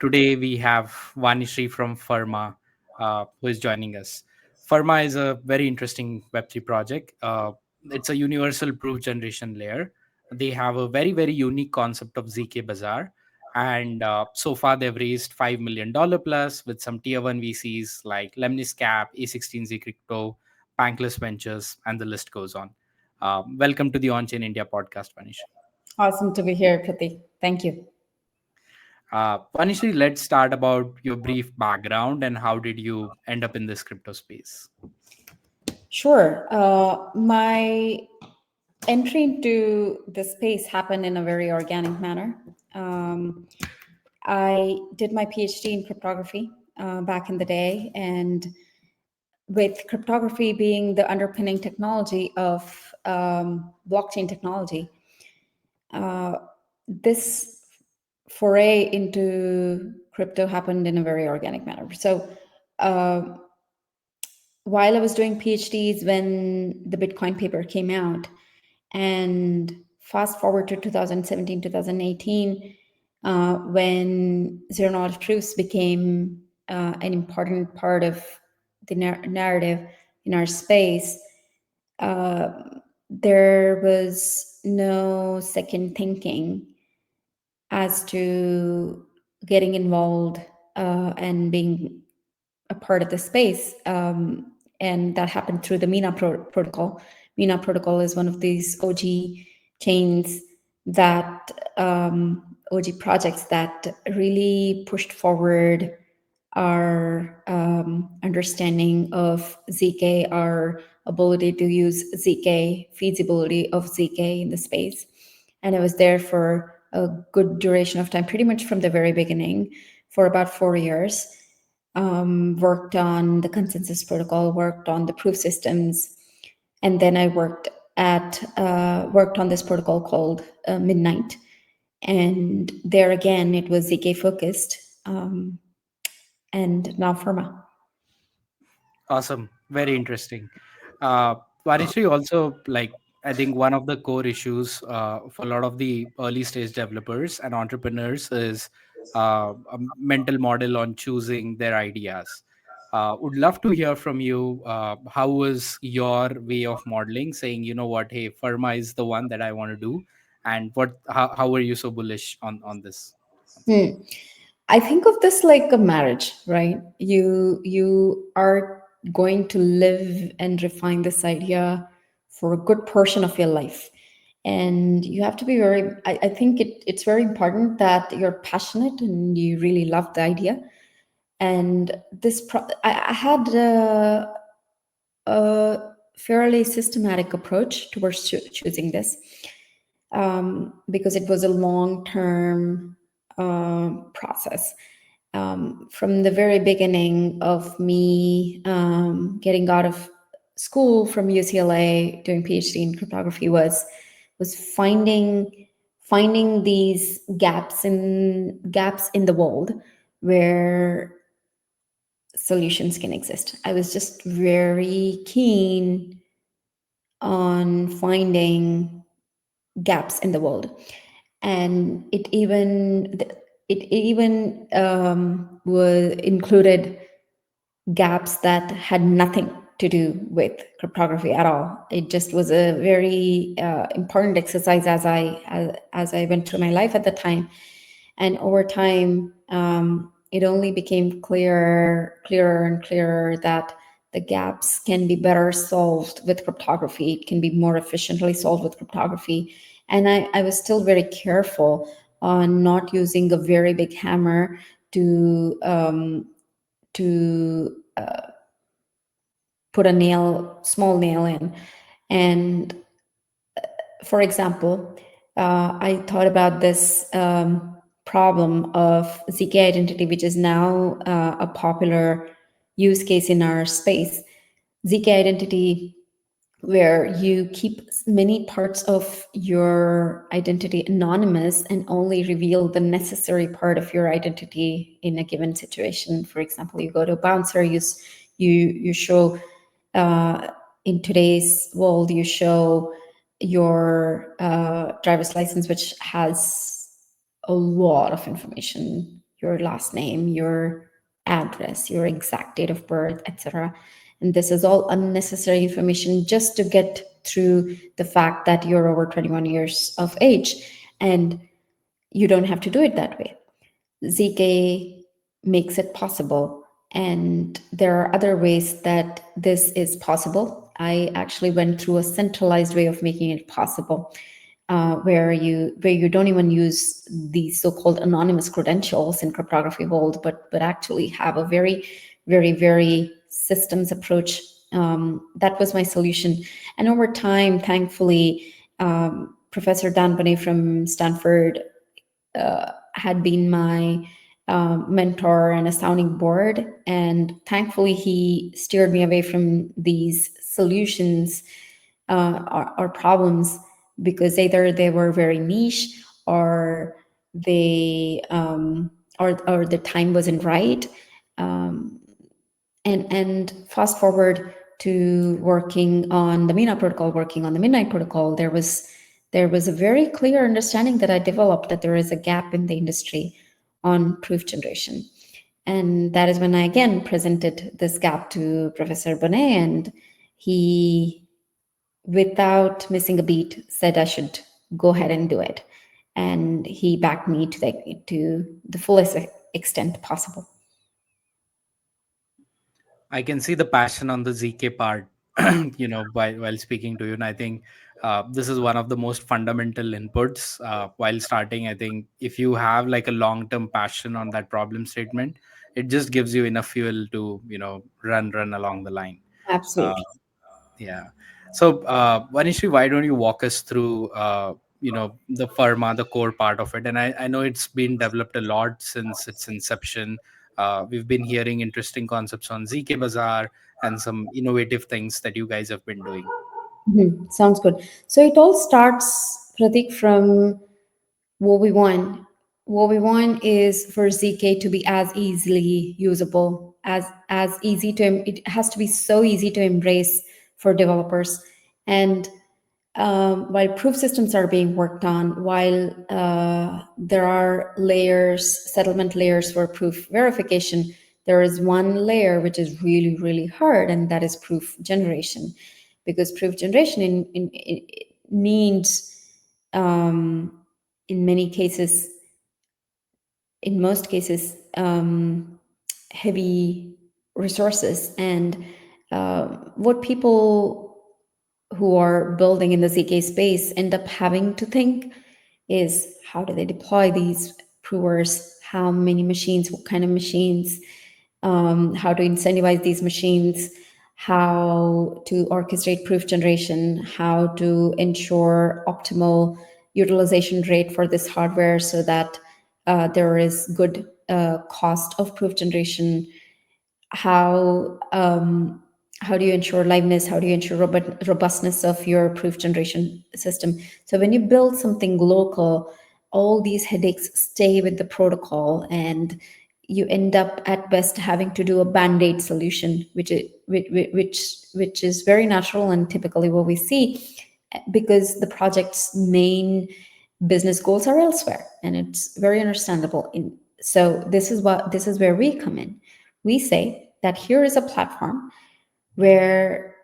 Today we have Vanishree from Fermah, who is joining us. Fermah is a very interesting Web3 project. It's a universal proof generation layer. They have a very unique concept of ZK Bazaar. And so far, they've raised $5 million plus with some tier one VCs like Lemniscap, A16Z Crypto, Bankless Ventures, and the list goes on. Welcome to the Onchain India podcast, Vanishree. Awesome to be here, Pratik. Thank you. Vanishri, let's start about your brief background and how did you end up in this crypto space? Sure. My entry into the space happened in a very organic manner. I did my PhD in cryptography back in the day, and with cryptography being the underpinning technology of blockchain technology, this foray into crypto happened in a very organic manner. So while I was doing PhDs when the Bitcoin paper came out, and fast forward to 2017, 2018, when zero knowledge proofs became an important part of the narrative in our space, there was no second thinking as to getting involved and being a part of the space. And that happened through the Mina protocol. Mina protocol is one of these OG chains that OG projects that really pushed forward our understanding of zk, our ability to use zk, feasibility of zk in the space. And I was there for a good duration of time, pretty much from the very beginning, for about 4 years. Worked on the consensus protocol, worked on the proof systems, and then I worked on this protocol called Midnight. And there again, it was zk focused, and now Fermah. Awesome. Very interesting. Vanishri, also, like, I think one of the core issues for a lot of the early stage developers and entrepreneurs is a mental model on choosing their ideas. Would love to hear from you. How was your way of modeling, saying, you know what, hey, Fermah is the one that I want to do, and how were you so bullish on this? I think of this like a marriage, right? You are going to live and refine this idea for a good portion of your life. And you have to be I think it's very important that you're passionate and you really love the idea. And I had a fairly systematic approach towards choosing this, because it was a long-term process. From the very beginning of me getting out of school from UCLA, doing PhD in cryptography, was finding these gaps in the world where solutions can exist. I was just very keen on finding gaps in the world, and it even was included gaps that had nothing to do with cryptography at all. It just was a very important exercise as I went through my life at the time, and over time it only became clearer and clearer that the gaps can be better solved with cryptography. It can be more efficiently solved with cryptography. And I was still very careful on not using a very big hammer to put a small nail in. And for example, I thought about this problem of zk identity, which is now a popular use case in our space. zk identity, where you keep many parts of your identity anonymous and only reveal the necessary part of your identity in a given situation. For example, you go to a bouncer, you show, in today's world, you show your driver's license, which has a lot of information, your last name, your address, your exact date of birth, etc. And this is all unnecessary information just to get through the fact that you're over 21 years of age. And you don't have to do it that way. ZK makes it possible. And there are other ways that this is possible. I actually went through a centralized way of making it possible, where you don't even use these so-called anonymous credentials in cryptography world, but actually have a very, very, very systems approach. That was my solution. And over time, thankfully, Professor Dan Bonet from Stanford had been my mentor and a sounding board. And thankfully, he steered me away from these solutions or problems, because either they were very niche, or they or the time wasn't right. Um, and fast forward to working on the Mina protocol, working on the Midnight protocol, there was a very clear understanding that I developed that there is a gap in the industry on proof generation. And that is when I again presented this gap to Professor Bonet, and he, without missing a beat, said I should go ahead and do it. And he backed me to the fullest extent possible. I can see the passion on the ZK part, while speaking to you. And I think this is one of the most fundamental inputs while starting. I think if you have like a long term passion on that problem statement, it just gives you enough fuel to, run along the line. Uh, Absolutely. yeah. So, Vanishri, why don't you walk us through, the Fermah, the core part of it? And I know it's been developed a lot since its inception. We've been hearing interesting concepts on ZK Bazaar and some innovative things that you guys have been doing. Mhm. Sounds good. So it all starts, Pratik, from what we want. What we want is for ZK to be as easily usable, as easy to. It has to be so easy to embrace for developers. And while proof systems are being worked on, while there are layers, settlement layers for proof verification, there is one layer which is really, really hard, and that is proof generation. Because proof generation it needs, in many cases, in most cases, heavy resources. And what people who are building in the ZK space end up having to think is, how do they deploy these provers? How many machines? What kind of machines? How to incentivize these machines? How to orchestrate proof generation? How to ensure optimal utilization rate for this hardware so that there is good cost of proof generation? How do you ensure liveness? How do you ensure robustness of your proof generation system? So when you build something local, all these headaches stay with the protocol, and you end up at best having to do a band-aid solution, which is very natural and typically what we see, because the project's main business goals are elsewhere, and it's very understandable. So this is where we come in. We say that here is a platform where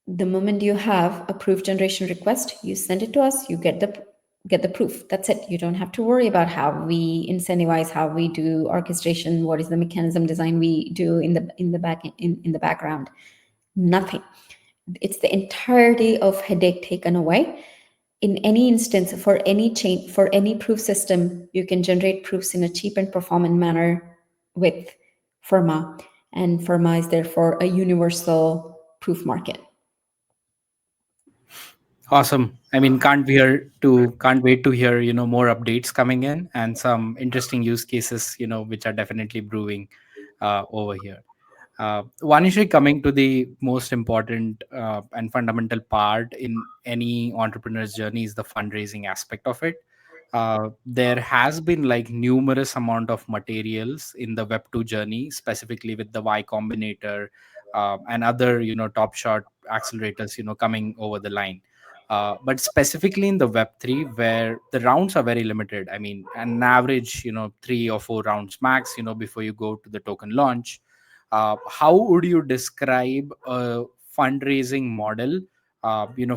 the moment you have a proof generation request, you send it to us, you get the proof. That's it. You don't have to worry about how we incentivize, how we do orchestration, what is the mechanism design we do in the background. Nothing. It's the entirety of headache taken away. In any instance, for any chain, for any proof system, you can generate proofs in a cheap and performant manner with Fermah. And Fermah is therefore a universal proof market. Awesome. I mean, can't wait to hear, more updates coming in and some interesting use cases, which are definitely brewing over here. Vanishri, coming to the most important and fundamental part in any entrepreneur's journey is the fundraising aspect of it. There has been like numerous amount of materials in the Web2 journey, specifically with the Y Combinator and other, top shot accelerators, coming over the line. But specifically in the Web3, where the rounds are very limited. I mean, an average, 3 or 4 rounds max, before you go to the token launch. How would you describe a fundraising model,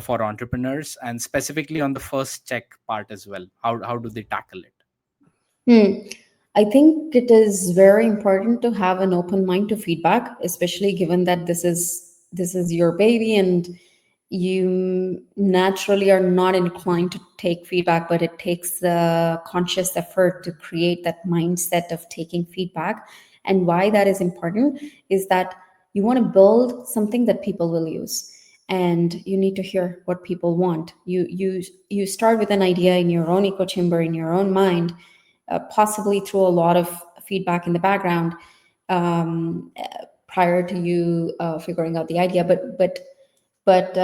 for entrepreneurs, and specifically on the first check part as well? How do they tackle it? Hmm. I think it is very important to have an open mind to feedback, especially given that this is your baby and you naturally are not inclined to take feedback, but it takes a conscious effort to create that mindset of taking feedback. And why that is important is that you want to build something that people will use, and you need to hear what people want. You start with an idea in your own echo chamber, in your own mind, possibly through a lot of feedback in the background, prior to you figuring out the idea. But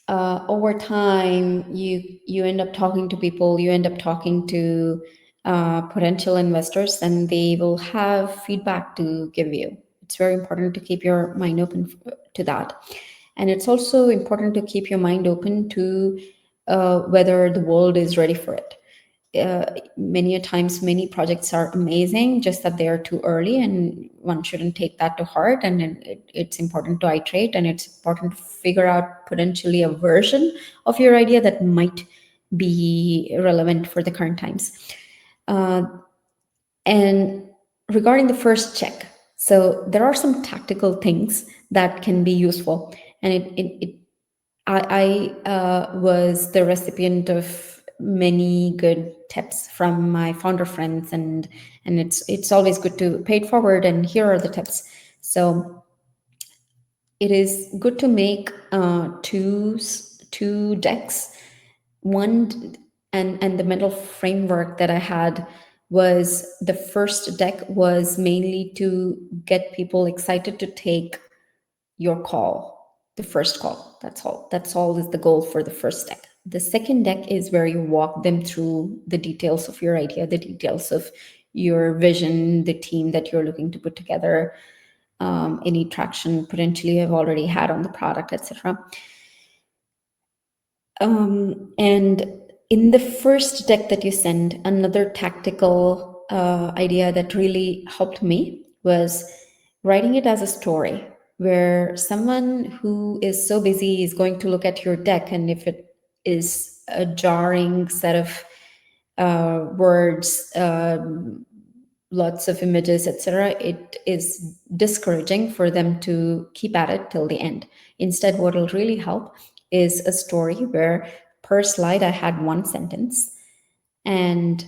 over time, you end up talking to people, you end up talking to potential investors, and they will have feedback to give you. It's very important to keep your mind open to that. And it's also important to keep your mind open to whether the world is ready for it. Many a times, many projects are amazing, just that they are too early, and one shouldn't take that to heart. And it's important to iterate, and it's important to figure out potentially a version of your idea that might be relevant for the current times. Uh, and regarding the first check, so there are some tactical things that can be useful, and I was the recipient of many good tips from my founder friends, and it's always good to pay it forward. And here are the tips. So it is good to make two decks. One, and the mental framework that I had was, the first deck was mainly to get people excited to take your call, the first call. That's all is the goal for the first deck. The second deck is where you walk them through the details of your idea, the details of your vision, the team that you're looking to put together, any traction potentially you've already had on the product, etc. And in the first deck that you send, another tactical idea that really helped me was writing it as a story, where someone who is so busy is going to look at your deck, and if it is a jarring set of words, lots of images, etc., it is discouraging for them to keep at it till the end. Instead, what will really help is a story where per slide I had one sentence, and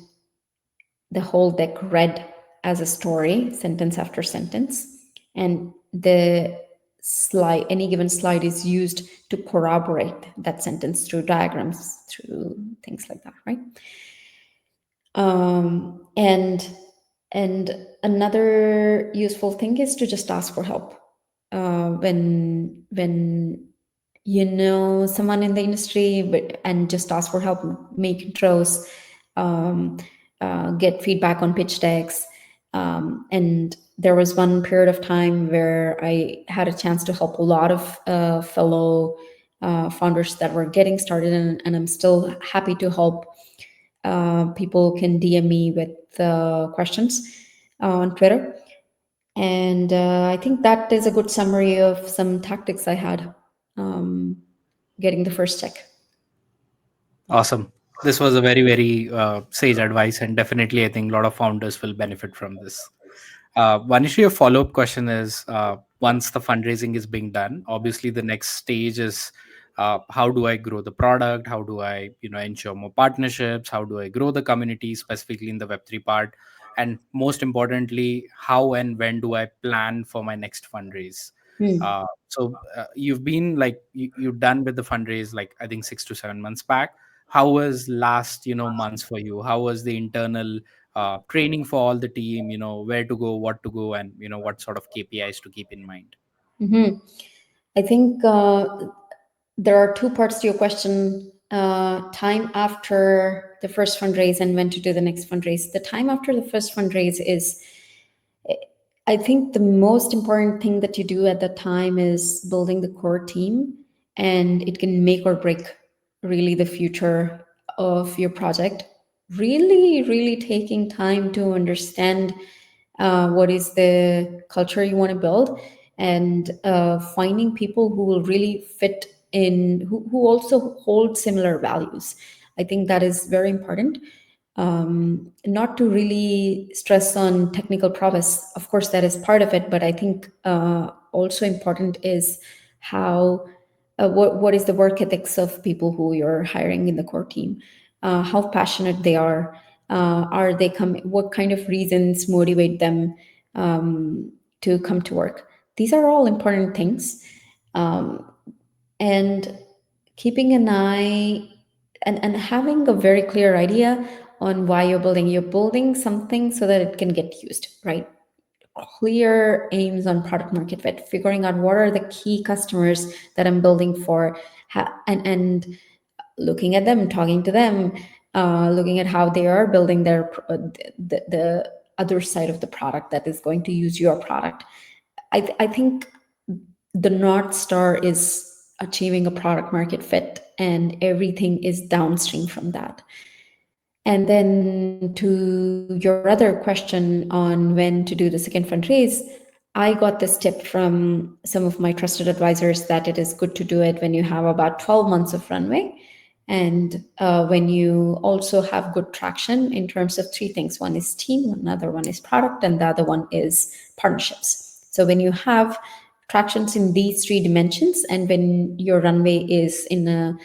the whole deck read as a story, sentence after sentence, and the slide, any given slide, is used to corroborate that sentence through diagrams, through things like that, right? And another useful thing is to just ask for help. When you know someone in the industry, and just ask for help, make intros, get feedback on pitch decks. And there was one period of time where I had a chance to help a lot of fellow founders that were getting started, and I'm still happy to help. People can DM me with questions on Twitter. And I think that is a good summary of some tactics I had getting the first check. Awesome. This was a very, very sage advice, and definitely, I think a lot of founders will benefit from this. Vanishree, a follow-up question is, once the fundraising is being done, obviously the next stage is, how do I grow the product? How do I, ensure more partnerships? How do I grow the community, specifically in the Web3 part? And most importantly, how and when do I plan for my next fundraise? Hmm. You've been like, you've done with the fundraise, like I think 6 to 7 months back. How was last, months for you? How was the internal training for all the team, where to go, what to go, and what sort of KPIs to keep in mind? Mm-hmm. I think there are two parts to your question. Time after the first fundraise and when to do the next fundraise. The time after the first fundraise is, I think the most important thing that you do at that time is building the core team and it can make or break really the future of your project. Really taking time to understand what is the culture you want to build, and finding people who will really fit in, who also hold similar values. I think that is very important. Not to really stress on technical prowess. Of course, that is part of it, but I think also important is how what is the work ethics of people who you're hiring in the core team, how passionate they are they come, what kind of reasons motivate them to come to work. These are all important things. And keeping an eye, and having a very clear idea on why you're building something so that it can get used, right? Clear aims on product market fit, figuring out what are the key customers that I'm building for, and looking at them, talking to them, looking at how they are building the other side of the product that is going to use your product. I think the North Star is achieving a product market fit, and everything is downstream from that. And then to your other question on when to do the second fundraise, I got this tip from some of my trusted advisors that it is good to do it when you have about 12 months of runway, and when you also have good traction in terms of three things. One is team, another one is product, and the other one is partnerships. So when you have tractions in these three dimensions, and when your runway is in a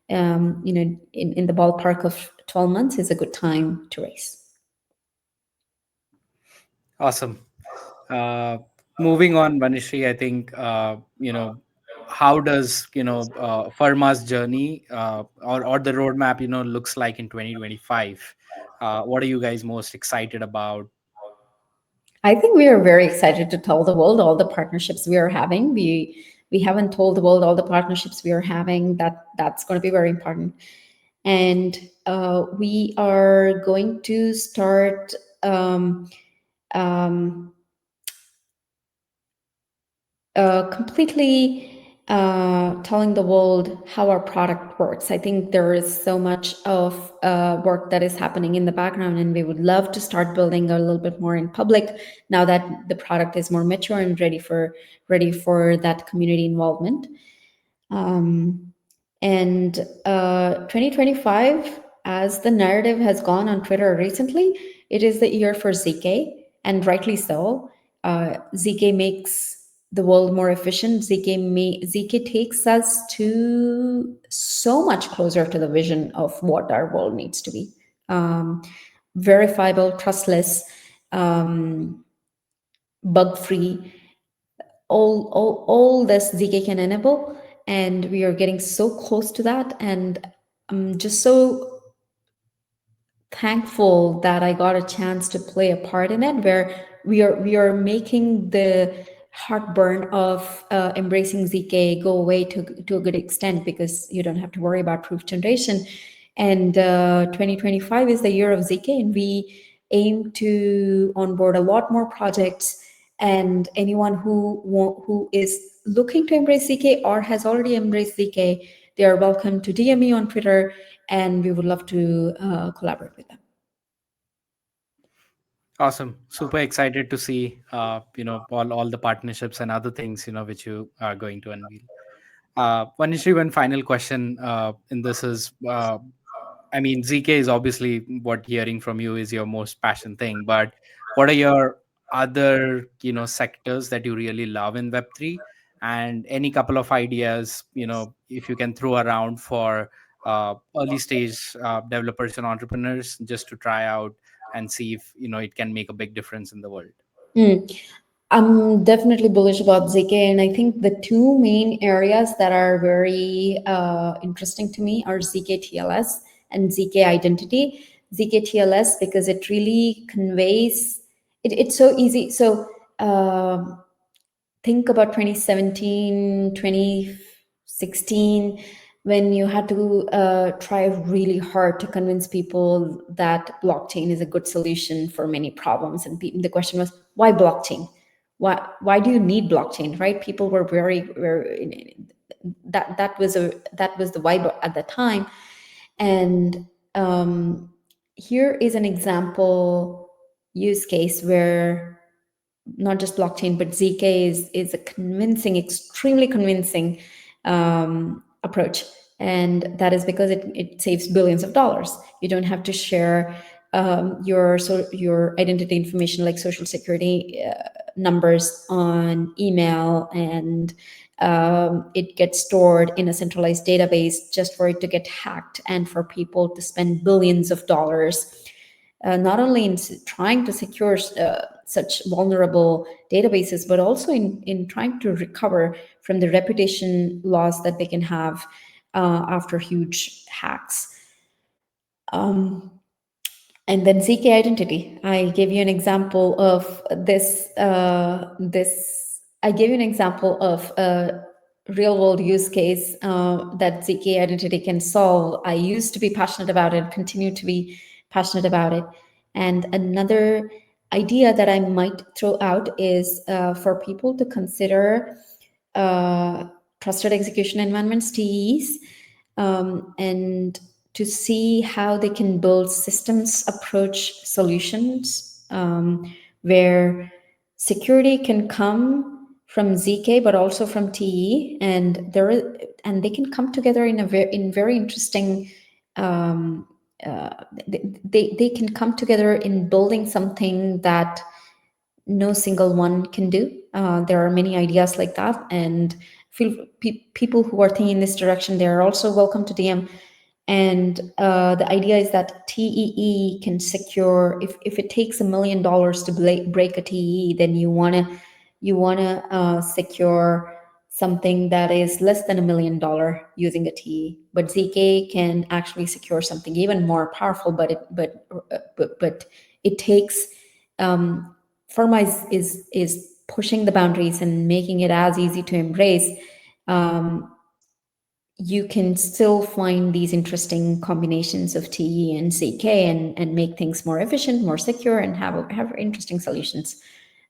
in the ballpark of 12 months, is a good time to raise. Awesome. uh, Moving on, Vanishree, I think how does Fermah's journey or the roadmap looks like in 2025? What are you guys most excited about? I think we are very excited to tell the world all the partnerships we are having. We haven't told the world all the partnerships we are having. That's going to be very important. And we are going to start um, completely telling the world how our product works. I think there is so much of work that is happening in the background, and we would love to start building a little bit more in public now that the product is more mature and ready for that community involvement. Um, and 2025, as the narrative has gone on Twitter recently, it is the year for zk, and rightly so. Zk makes the world more efficient. Zk takes us to so much closer to the vision of what our world needs to be. Um, Verifiable, trustless, um, bug free, all this zk can enable, and we are getting so close to that. And I'm just so thankful that I got a chance to play a part in it, where we are making the heartburn of embracing zk go away to a good extent, because you don't have to worry about proof generation. And 2025 is the year of zk, and we aim to onboard a lot more projects. And anyone who is looking to embrace zk or has already embraced zk, they are welcome to DM me on Twitter, and we would love to collaborate with them. Awesome. Super excited to see all the partnerships and other things which you are going to unveil. Vanishri, one final question in this is, I mean, ZK is obviously what hearing from you is your most passion thing, but what are your other, sectors that you really love in Web3? And any couple of ideas, if you can throw around for early stage developers and entrepreneurs just to try out and see if, it can make a big difference in the world. Mm. I'm definitely bullish about ZK, and I think the two main areas that are very interesting to me are ZK TLS and ZK Identity. ZK TLS because it really conveys it's so easy. So think about 2017, 2016, when you had to try really hard to convince people that blockchain is a good solution for many problems. And the question was, why blockchain? Why do you need blockchain, right? People were very that was the vibe at the time. And here is an example use case where not just blockchain, but ZK is a convincing, extremely convincing approach. And that is because it saves billions of dollars. You don't have to share your identity information like social security numbers on email, and it gets stored in a centralized database just for it to get hacked and for people to spend billions of dollars not only in trying to secure such vulnerable databases, but also in trying to recover from the reputation loss that they can have after huge hacks. And then ZK identity. I gave you an example of this. I gave you an example of a real world use case that ZK identity can solve. I used to be passionate about it, continue to be passionate about it. And another idea that I might throw out is for people to consider trusted execution environments, TEs, and to see how they can build systems approach solutions where security can come from ZK, but also from TE, and they can come together in very interesting. They can come together in building something that no single one can do. There are many ideas like that, and people who are thinking in this direction, they are also welcome to DM. And the idea is that TEE can secure, if it takes $1 million to break a TEE, then you wanna secure something that is less than $1 million using a TEE. But ZK can actually secure something even more powerful. But it takes Fermah is pushing the boundaries and making it as easy to embrace. You can still find these interesting combinations of TE and ZK and make things more efficient, more secure, and have interesting solutions.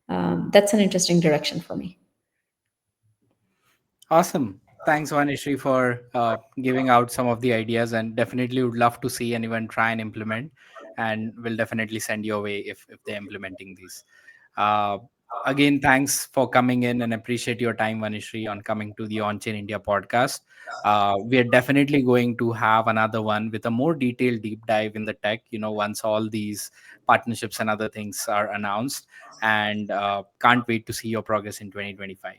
That's an interesting direction for me. Awesome. Thanks, Vanishree, for giving out some of the ideas, and definitely would love to see anyone try and implement. And we'll definitely send you away if they're implementing these. Uh, Again, thanks for coming in and appreciate your time, Vanishree, on coming to the Onchain India podcast. We are definitely going to have another one with a more detailed deep dive in the tech, once all these partnerships and other things are announced. And can't wait to see your progress in 2025.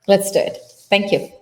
Let's do it. Thank you.